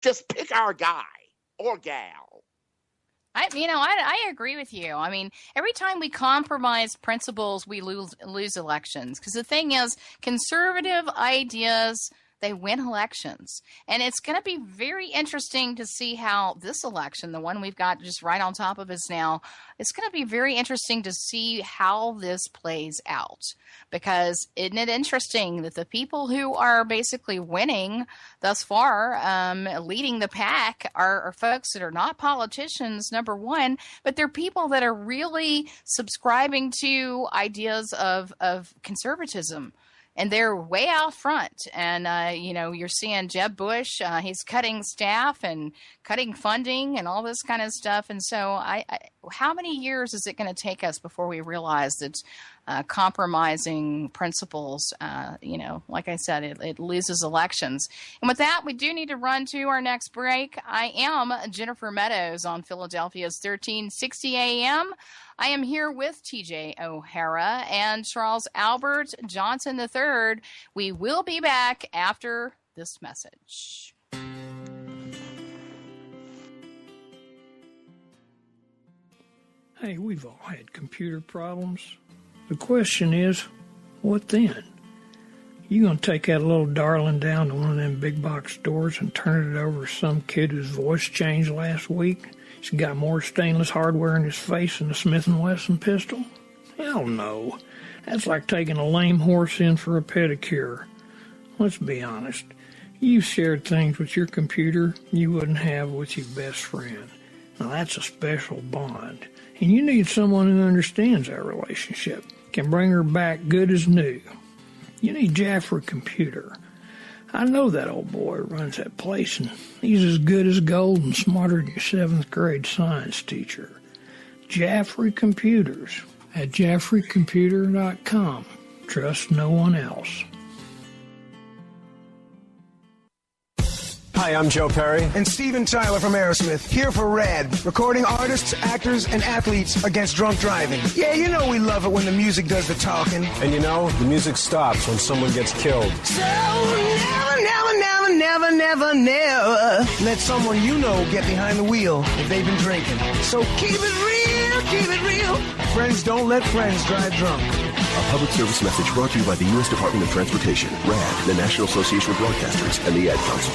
Just pick our guy or gal. I agree with you. I mean, every time we compromise principles, we lose elections. Because the thing is, conservative ideas, they win elections. And it's going to be very interesting to see how this election, the one we've got just right on top of us now, it's going to be very interesting to see how this plays out. Because isn't it interesting that the people who are basically winning thus far, leading the pack, are folks that are not politicians, number one, but they're people that are really subscribing to ideas of conservatism. And they're way out front. And, you're seeing Jeb Bush, he's cutting staff and cutting funding and all this kind of stuff. And so how many years is it going to take us before we realize that compromising principles, like I said, it loses elections. And with that, we do need to run to our next break. I am Jennifer Meadows on Philadelphia's 1360 AM. I am here with TJ O'Hara and Charles Albert Johnson III. We will be back after this message. Hey, we've all had computer problems. The question is, what then? You gonna take that little darling down to one of them big box stores and turn it over to some kid whose voice changed last week? He's got more stainless hardware in his face than a Smith & Wesson pistol? Hell no. That's like taking a lame horse in for a pedicure. Let's be honest. You've shared things with your computer you wouldn't have with your best friend. Now that's a special bond. And you need someone who understands that relationship, can bring her back good as new. You need Jaffrey Computer. I know that old boy who runs that place, and he's as good as gold and smarter than your 7th grade science teacher. Jaffrey Computers at jaffreycomputer.com. Trust no one else. Hi, I'm Joe Perry. And Steven Tyler from Aerosmith, here for RAD, recording artists, actors, and athletes against drunk driving. Yeah, you know we love it when the music does the talking. And you know, the music stops when someone gets killed. So never let someone you know get behind the wheel if they've been drinking. So keep it real. Friends don't let friends drive drunk. A public service message brought to you by the U.S. Department of Transportation, RAD, the National Association of Broadcasters, and the Ad Council.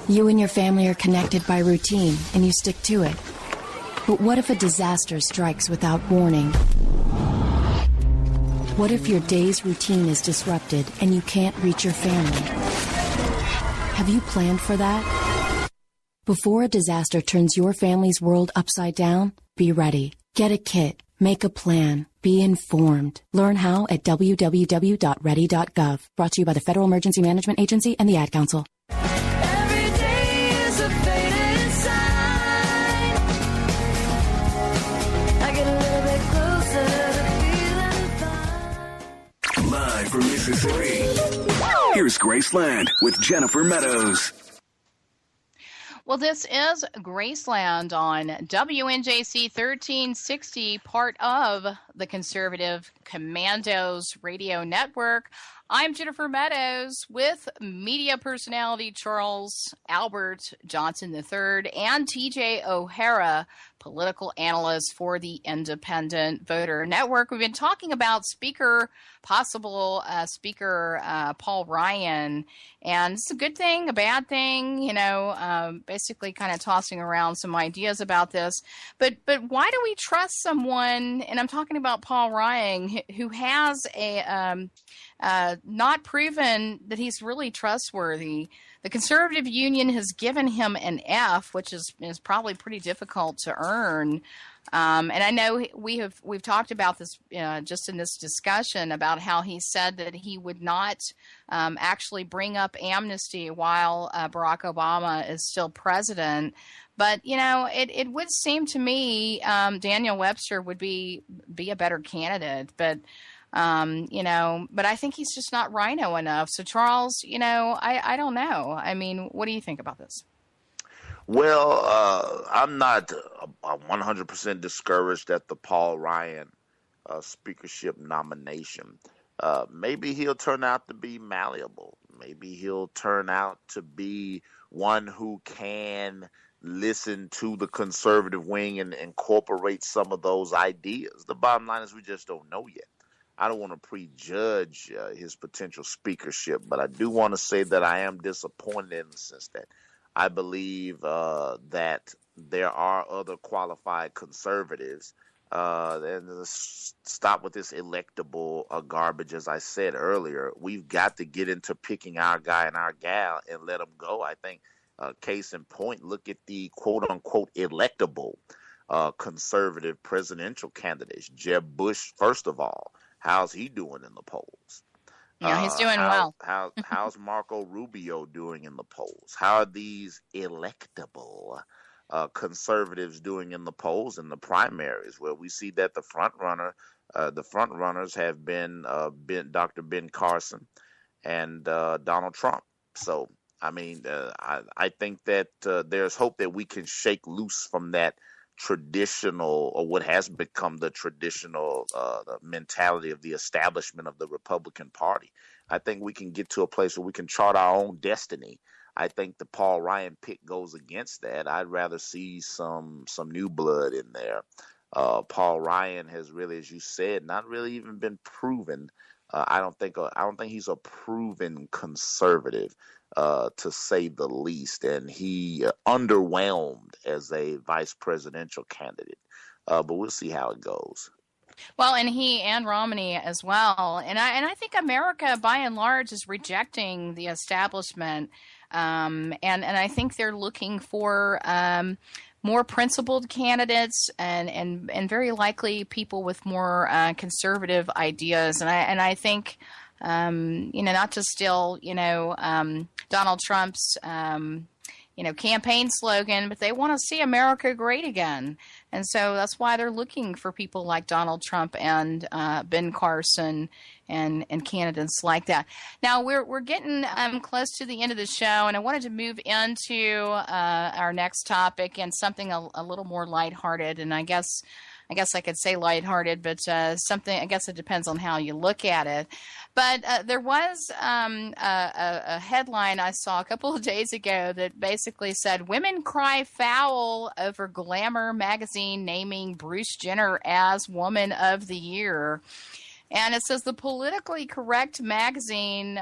You and your family are connected by routine, and you stick to it. But what if a disaster strikes without warning? What if your day's routine is disrupted and you can't reach your family? Have you planned for that? Before a disaster turns your family's world upside down, be ready. Get a kit. Make a plan. Be informed. Learn how at www.ready.gov. Brought to you by the Federal Emergency Management Agency and the Ad Council. Every day is a faded sign. I get a little bit closer to feeling fine. Live from Mississippi, here's Graceland with Jennifer Meadows. Well, this is Graceland on WNJC 1360, part of the Conservative Commandos Radio Network. I'm Jennifer Meadows with media personality Charles Albert Johnson III and TJ O'Hara, political analyst for the Independent Voter Network. We've been talking about possible Speaker Paul Ryan, and it's a good thing, a bad thing, basically kind of tossing around some ideas about this. But why do we trust someone, and I'm talking about Paul Ryan, who has not proven that he's really trustworthy? The Conservative Union has given him an F, which is probably pretty difficult to earn. And I know we've talked about this just in this discussion about how he said that he would not actually bring up amnesty while Barack Obama is still president. But, it would seem to me Daniel Webster would be a better candidate. But but I think he's just not rhino enough. So, Charles, I don't know. I mean, what do you think about this? Well, I'm not 100% discouraged at the Paul Ryan speakership nomination. Maybe he'll turn out to be malleable. Maybe he'll turn out to be one who can listen to the conservative wing and incorporate some of those ideas. The bottom line is we just don't know yet. I don't want to prejudge his potential speakership, but I do want to say that I am disappointed in the sense that I believe that there are other qualified conservatives. And stop with this electable garbage. As I said earlier, we've got to get into picking our guy and our gal and let them go. I think, case in point, look at the quote-unquote electable conservative presidential candidates. Jeb Bush, first of all, how's he doing in the polls? Yeah, he's doing well. How's Marco Rubio doing in the polls? How are these electable conservatives doing in the polls in the primaries, where we see that the front runners have been Dr. Ben Carson and Donald Trump. So, I mean, I think that there's hope that we can shake loose from that traditional, or what has become the traditional the mentality of the establishment of the Republican Party. I think we can get to a place where we can chart our own destiny. I think the Paul Ryan pick goes against that. I'd rather see some new blood in there. Paul Ryan has really, as you said, not really even been proven. I don't think he's a proven conservative, to say the least, and he underwhelmed as a vice presidential candidate. But we'll see how it goes. Well, and he and Romney as well, and I think America, by and large, is rejecting the establishment, and I think they're looking for more principled candidates and very likely people with more conservative ideas, and I think not to steal Donald Trump's campaign slogan, but they want to see America great again. And so that's why they're looking for people like Donald Trump and Ben Carson and candidates like that. Now, we're getting close to the end of the show, and I wanted to move into our next topic and something a little more lighthearted. And I guess I could say lighthearted, but something, I guess it depends on how you look at it. But there was a headline I saw a couple of days ago that basically said, "Women cry foul over Glamour magazine naming Bruce Jenner as Woman of the Year." And it says the politically correct magazine,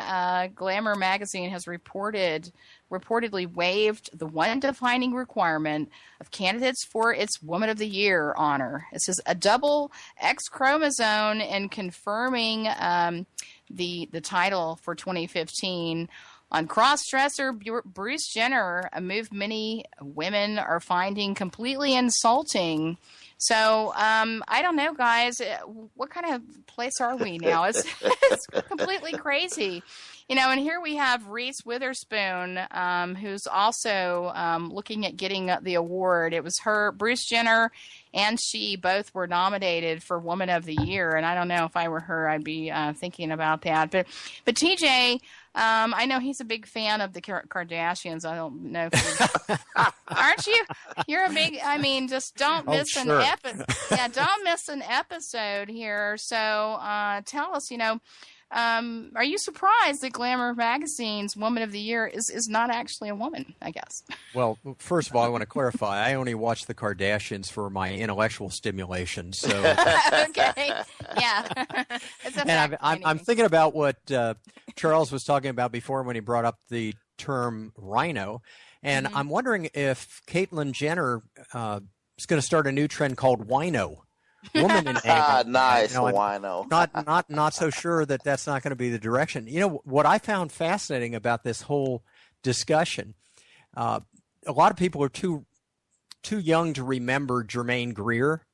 Glamour magazine, has reportedly waived the one defining requirement of candidates for its Woman of the Year honor. It says a double X chromosome in confirming the title for 2015. On cross-dresser Bruce Jenner, a move many women are finding completely insulting. So I don't know, guys. What kind of place are we now? It's completely crazy. And here we have Reese Witherspoon, who's also looking at getting the award. It was her, Bruce Jenner, and she both were nominated for Woman of the Year. And I don't know if I were her, I'd be thinking about that. But TJ, I know he's a big fan of the Kardashians. I don't know if aren't you? You're a big. I mean, just don't miss an episode. Yeah, don't miss an episode here. So tell us, are you surprised that Glamour magazine's Woman of the Year is not actually a woman? I guess. Well, first of all, I want to clarify. I only watch the Kardashians for my intellectual stimulation. So okay, yeah. It's a and I'm thinking about what Charles was talking about before when he brought up the term rhino, and I'm wondering if Caitlyn Jenner is going to start a new trend called wino. Woman in anger. Nice, wino. Not so sure that that's not going to be the direction. What I found fascinating about this whole discussion, a lot of people are too young to remember Germaine Greer,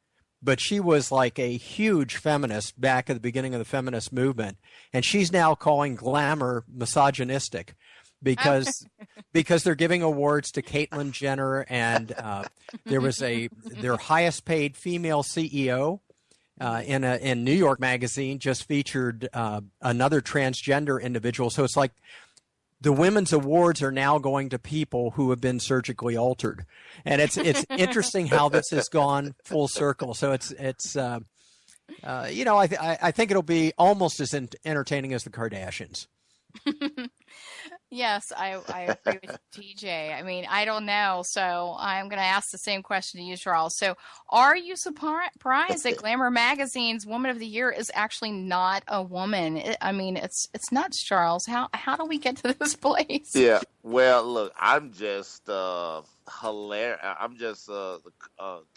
but she was like a huge feminist back at the beginning of the feminist movement, and she's now calling Glamour misogynistic because they're giving awards to Caitlyn Jenner, and there was their highest paid female CEO in New York Magazine just featured another transgender individual. So it's like the women's awards are now going to people who have been surgically altered, and it's interesting how this has gone full circle. So I think it'll be almost as entertaining as the Kardashians. Yes, I agree with TJ. I mean, I don't know. So I'm going to ask the same question to you, Charles. So are you surprised that Glamour Magazine's Woman of the Year is actually not a woman? I mean, it's nuts, Charles. How do we get to this place? Yeah. Well, look, I'm just hilarious. I'm just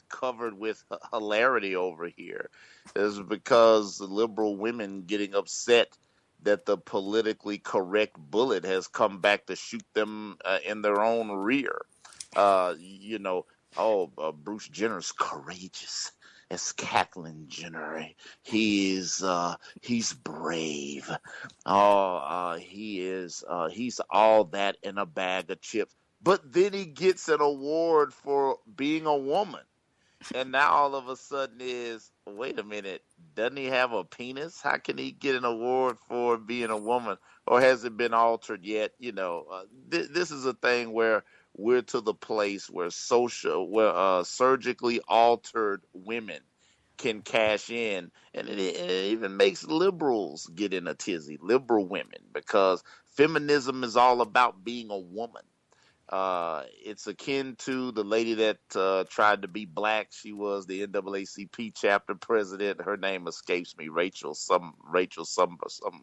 covered with hilarity over here. Is because liberal women getting upset that the politically correct bullet has come back to shoot them in their own rear. Bruce Jenner's courageous. As Kathleen Jenner, he's brave. He's all that in a bag of chips. But then he gets an award for being a woman. And now all of a sudden wait a minute, doesn't he have a penis? How can he get an award for being a woman? Or has it been altered yet? This is a thing where we're to the place where surgically altered women can cash in. And it even makes liberals get in a tizzy, liberal women, because feminism is all about being a woman. It's akin to the lady that tried to be black. She was the NAACP chapter president. Her name escapes me. Rachel some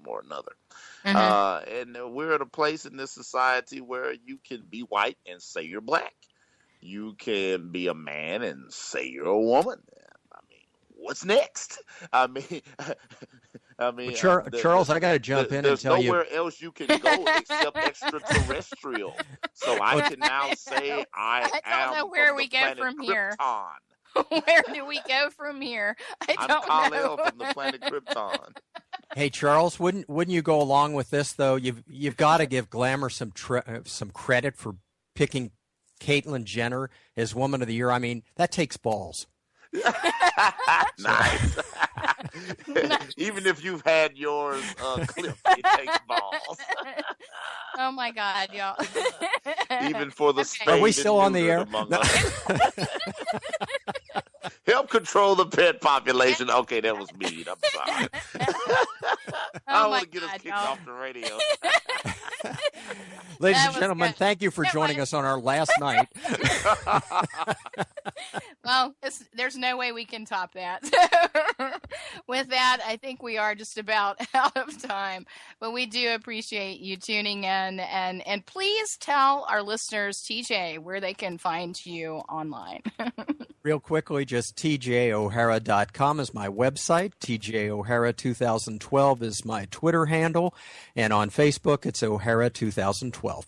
or another. And we're at a place in this society where you can be white and say you're black. You can be a man and say you're a woman. I mean, what's next? Charles, I got to jump in and tell you. There's nowhere else you can go except extraterrestrial. So I can now say I don't know where we go from here. Where do we go from here? I don't know. I'm Kal-El from the planet Krypton. Hey, Charles, wouldn't you go along with this though? You've got to give Glamour some credit for picking Caitlyn Jenner as Woman of the Year. I mean, that takes balls. Nice. Even if you've had yours clipped, it takes balls. Oh my God, y'all! Even for the Are we still on the air? No. Help control the pet population. Okay, that was mean. I'm sorry. I don't want to get us kicked off the radio. Ladies and gentlemen, thank you for joining us on our last night. Well, there's no way we can top that. With that, I think we are just about out of time. But we do appreciate you tuning in. And please tell our listeners, TJ, where they can find you online. Real quickly, just tjohara.com is my website. TJ O'Hara2012 is my Twitter handle. And on Facebook, it's O'Hara2012.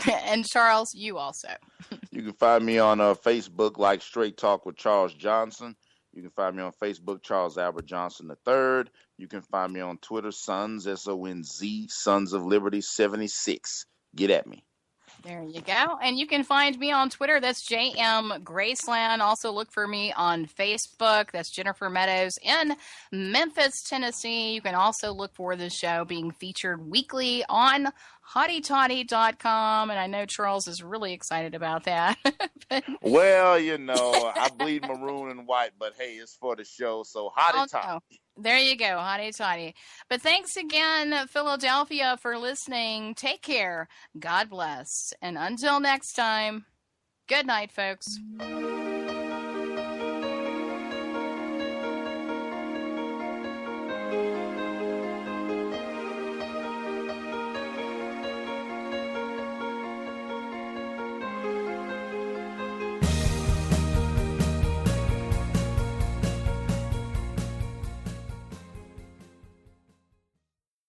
And Charles, you also. You can find me on Facebook like Straight Talk with Charles Johnson. You can find me on Facebook, Charles Albert Johnson III. You can find me on Twitter, Sons, SONZ, Sons of Liberty 76. Get at me. There you go. And you can find me on Twitter. That's JM Graceland. Also look for me on Facebook. That's Jennifer Meadows in Memphis, Tennessee. You can also look for the show being featured weekly on HottyToddy.com. And I know Charles is really excited about that. Well, I bleed maroon and white, but hey, it's for the show. So Hotty Toddy. There you go, Hotty Toddy. But thanks again, Philadelphia, for listening. Take care. God bless. And until next time, good night, folks.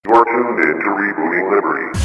You're tuned in to Rebooting Liberty.